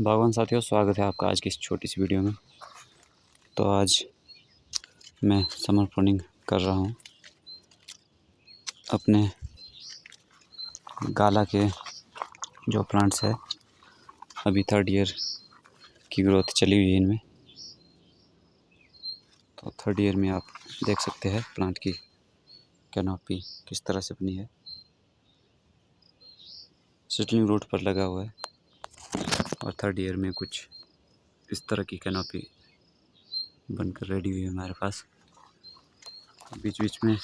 बागवान साथियों, स्वागत है आपका आज की इस छोटी सी वीडियो में। तो आज मैं समर प्रूनिंग कर रहा हूँ अपने गाला के जो प्लांट्स है। अभी 3rd ईयर की ग्रोथ चली हुई है इनमें। तो 3rd ईयर में आप देख सकते हैं प्लांट की कैनोपी किस तरह से बनी है। सीडलिंग रूट पर लगा हुआ है और 3rd ईयर में कुछ इस तरह की कैनोपी बनकर रेडी हुई है हमारे पास। बीच बीच में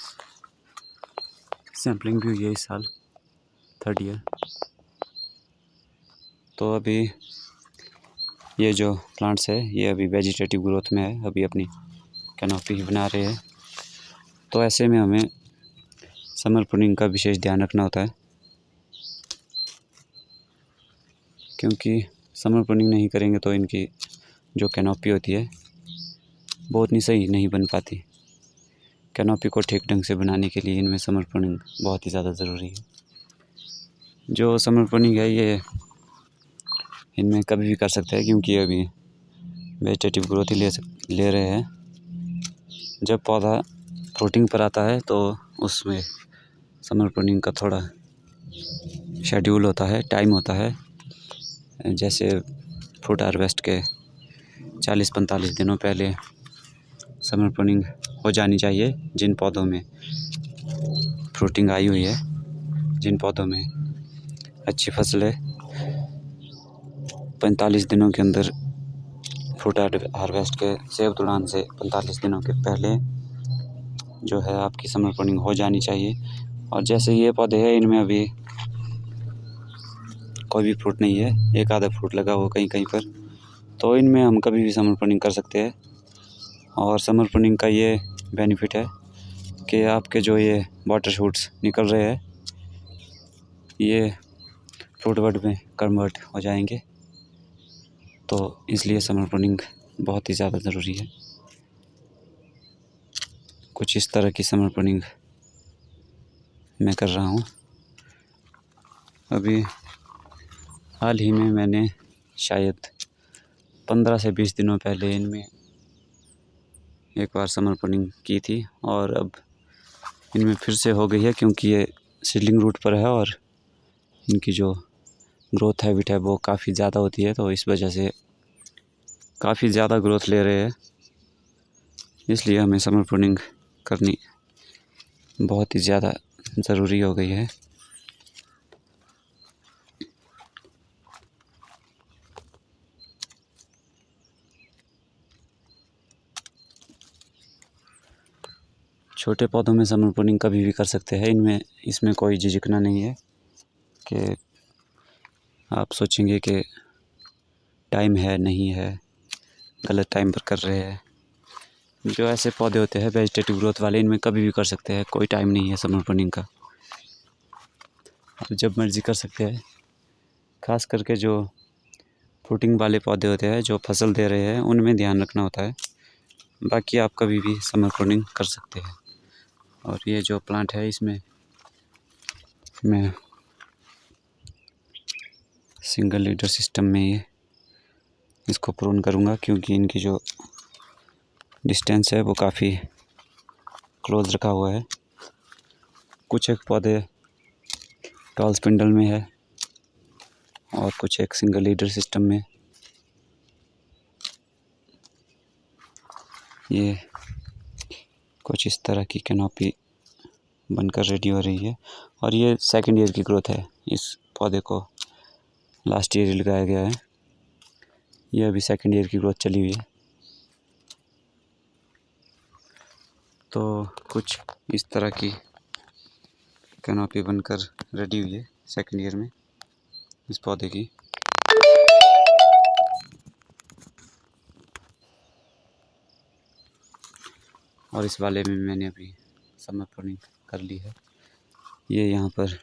सैम्पलिंग भी हुई है इस साल 3rd ईयर। तो अभी ये जो प्लांट्स है ये अभी वेजिटेटिव ग्रोथ में है, अभी अपनी कैनोपी बना रहे हैं। तो ऐसे में हमें समर प्रूनिंग का विशेष ध्यान रखना होता है, क्योंकि समर प्रूनिंग नहीं करेंगे तो इनकी जो कैनोपी होती है वो उतनी सही नहीं बन पाती। कैनोपी को ठीक ढंग से बनाने के लिए इनमें समर प्रूनिंग बहुत ही ज़्यादा ज़रूरी है। जो समर प्रूनिंग है ये इनमें कभी भी कर सकते हैं, क्योंकि अभी वेजिटेटिव ग्रोथ ही ले रहे हैं। जब पौधा फ्रूटिंग पर आता है तो उसमें समर प्रूनिंग का थोड़ा शेड्यूल होता है, टाइम होता है। जैसे फ्रूट हार्वेस्ट के 40-45 दिनों पहले समर प्रूनिंग हो जानी चाहिए। जिन पौधों में फ्रूटिंग आई हुई है, जिन पौधों में अच्छी फसल है, 45 दिनों के अंदर फ्रूट हार्वेस्ट के सेब तुड़ान से 45 दिनों के पहले जो है आपकी समर प्रूनिंग हो जानी चाहिए। और जैसे ये पौधे हैं इनमें अभी कोई भी फ्रूट नहीं है, एक आधा फ्रूट लगा हुआ कहीं कहीं पर, तो इनमें हम कभी भी समर प्रूनिंग कर सकते हैं। और समर प्रूनिंग का ये बेनिफिट है कि आपके जो ये वाटर शूट्स निकल रहे हैं ये फ्रूट बड में कन्वर्ट हो जाएंगे। तो इसलिए समर प्रूनिंग बहुत ही ज़्यादा ज़रूरी है। कुछ इस तरह की समर प्रूनिंग मैं कर रहा हूँ। अभी हाल ही में मैंने शायद 15 से 20 दिनों पहले इनमें एक बार समर प्रूनिंग की थी, और अब इनमें फिर से हो गई है, क्योंकि ये सीडलिंग रूट पर है और इनकी जो ग्रोथ हैबिट है वो काफ़ी ज़्यादा होती है। तो इस वजह से काफ़ी ज़्यादा ग्रोथ ले रहे हैं, इसलिए हमें समर प्रूनिंग करनी बहुत ही ज़्यादा ज़रूरी हो गई है। छोटे पौधों में समर प्रूनिंग कभी भी कर सकते हैं। इसमें कोई झिझकना नहीं है कि आप सोचेंगे कि टाइम है नहीं है, गलत टाइम पर कर रहे हैं। जो ऐसे पौधे होते हैं वेजिटेटिव ग्रोथ वाले, इनमें कभी भी कर सकते हैं, कोई टाइम नहीं है समर प्रूनिंग का। आप जब मर्ज़ी कर सकते हैं। खास करके जो फ्रूटिंग वाले पौधे होते हैं, जो फसल दे रहे हैं, उनमें ध्यान रखना होता है। बाकी आप कभी भी समर प्रूनिंग कर सकते हैं। और ये जो प्लांट है इसमें मैं सिंगल लीडर सिस्टम में ये इसको प्रून करूँगा, क्योंकि इनकी जो डिस्टेंस है वो काफ़ी क्लोज रखा हुआ है। कुछ एक पौधे टॉल स्पिंडल में है और कुछ एक सिंगल लीडर सिस्टम में। ये कुछ इस तरह की कैनोपी बनकर रेडी हो रही है। और ये 2nd ईयर की ग्रोथ है। इस पौधे को लास्ट ईयर ही लगाया गया है। ये अभी 2nd ईयर की ग्रोथ चली हुई है। तो कुछ इस तरह की कैनोपी बनकर रेडी हुई है 2nd ईयर में इस पौधे की। और इस वाले में मैंने अभी समर प्रूनिंग कर ली है। ये यहाँ पर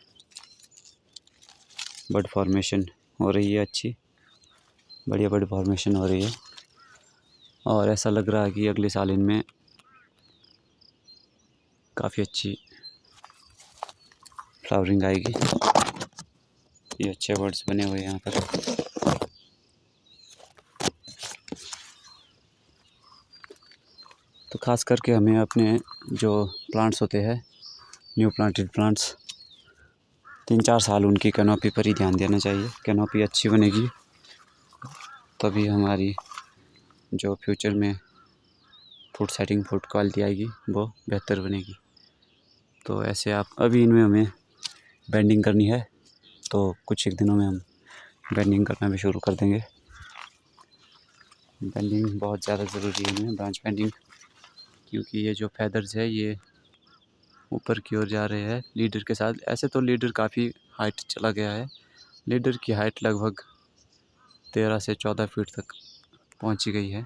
बड फॉर्मेशन हो रही है, अच्छी बढ़िया बड फॉर्मेशन हो रही है। और ऐसा लग रहा है कि अगले साल इनमें काफ़ी अच्छी फ्लावरिंग आएगी। ये अच्छे बर्ड्स बने हुए हैं यहाँ पर। ख़ास करके हमें अपने जो प्लांट्स होते हैं, न्यू प्लांटेड प्लांट्स, 3-4 साल उनकी कैनोपी पर ही ध्यान देना चाहिए। कैनोपी अच्छी बनेगी तभी हमारी जो फ्यूचर में फूड सेटिंग, फूड क्वालिटी आएगी वो बेहतर बनेगी। तो ऐसे आप अभी इनमें हमें बेंडिंग करनी है, तो कुछ एक दिनों में हम बेंडिंग करना भी शुरू कर देंगे। बेंडिंग बहुत ज़्यादा ज़रूरी है इनमें, ब्रांच बेंडिंग, क्योंकि ये जो फेदर्स है ये ऊपर की ओर जा रहे हैं लीडर के साथ। ऐसे तो लीडर काफ़ी हाइट चला गया है, लीडर की हाइट लगभग 13 से 14 फीट तक पहुंची गई है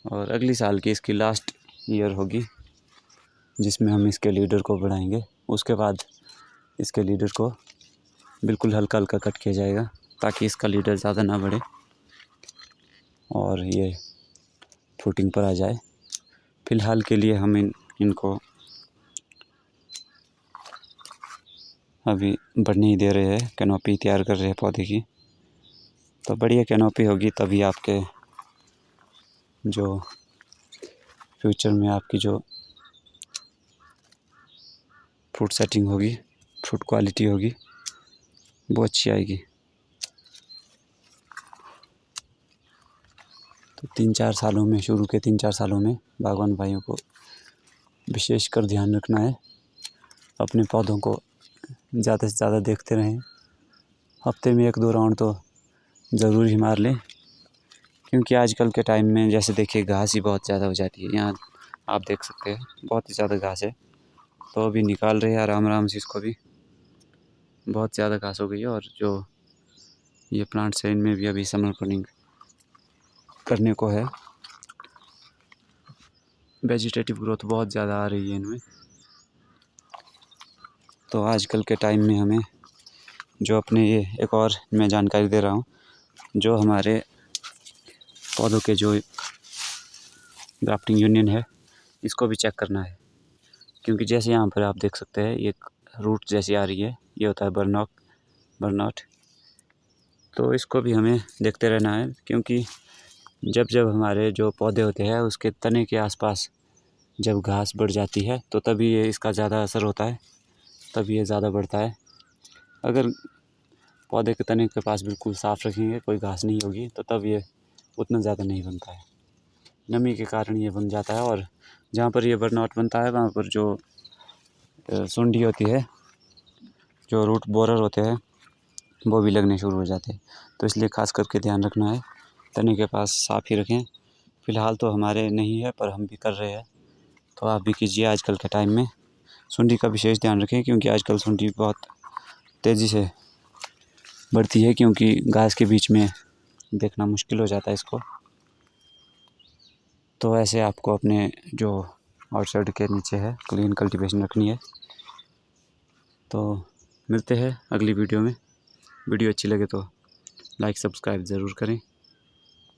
और अगली साल की इसकी लास्ट ईयर होगी जिसमें हम इसके लीडर को बढ़ाएंगे। उसके बाद इसके लीडर को बिल्कुल हल्का हल्का कट किया जाएगा ताकि इसका लीडर ज़्यादा ना बढ़े और ये फ्रूटिंग पर आ जाए। फ़िलहाल के लिए हम इनको अभी बढ़ने ही दे रहे हैं, कैनोपी तैयार कर रहे हैं पौधे की। तो बढ़िया कैनोपी होगी तभी आपके जो फ्यूचर में आपकी जो फ्रूट सेटिंग होगी, फ्रूट क्वालिटी होगी, वो अच्छी आएगी। तो 3-4 सालों में, शुरू के 3-4 सालों में बागवान भाइयों को विशेषकर ध्यान रखना है, अपने पौधों को ज़्यादा से ज़्यादा देखते रहें। हफ्ते में 1-2 राउंड तो ज़रूर ही मार लें, क्योंकि आजकल के टाइम में जैसे देखिए घास ही बहुत ज़्यादा हो जाती है। यहाँ आप देख सकते हैं बहुत ही ज़्यादा घास है, तो अभी निकाल रहे हैं आराम आराम से इसको भी। बहुत ज़्यादा घास हो गई है और जो ये प्लांट्स हैं इनमें भी अभी समर प्रूनिंग करने को है। वेजिटेटिव ग्रोथ बहुत ज़्यादा आ रही है इनमें। तो आजकल के टाइम में हमें जो अपने ये एक और मैं जानकारी दे रहा हूँ, जो हमारे पौधों के जो ग्राफ्टिंग यूनियन है इसको भी चेक करना है, क्योंकि जैसे यहाँ पर आप देख सकते हैं एक रूट जैसी आ रही है, ये होता है बर्नआउट। तो इसको भी हमें देखते रहना है, क्योंकि जब जब हमारे जो पौधे होते हैं उसके तने के आसपास जब घास बढ़ जाती है तो तभी ये इसका ज़्यादा असर होता है, तभी ये ज़्यादा बढ़ता है। अगर पौधे के तने के पास बिल्कुल साफ़ रखेंगे, कोई घास नहीं होगी, तो तब ये उतना ज़्यादा नहीं बनता है। नमी के कारण ये बन जाता है और जहाँ पर ये बर्नआउट बनता है वहाँ पर जो सुंडी होती है, जो रूट बोरर होते हैं, वो भी लगने शुरू हो जाते हैं। तो इसलिए ख़ास करके ध्यान रखना है, तने के पास साफ़ ही रखें। फ़िलहाल तो हमारे नहीं है पर हम भी कर रहे हैं, तो आप भी कीजिए। आजकल के टाइम में सुंडी का विशेष ध्यान रखें, क्योंकि आजकल सुंडी बहुत तेज़ी से बढ़ती है, क्योंकि घास के बीच में देखना मुश्किल हो जाता है इसको। तो ऐसे आपको अपने जो आउटसाइड के नीचे है क्लीन कल्टीवेशन रखनी है। तो मिलते हैं अगली वीडियो में। वीडियो अच्छी लगे तो लाइक सब्सक्राइब ज़रूर करें।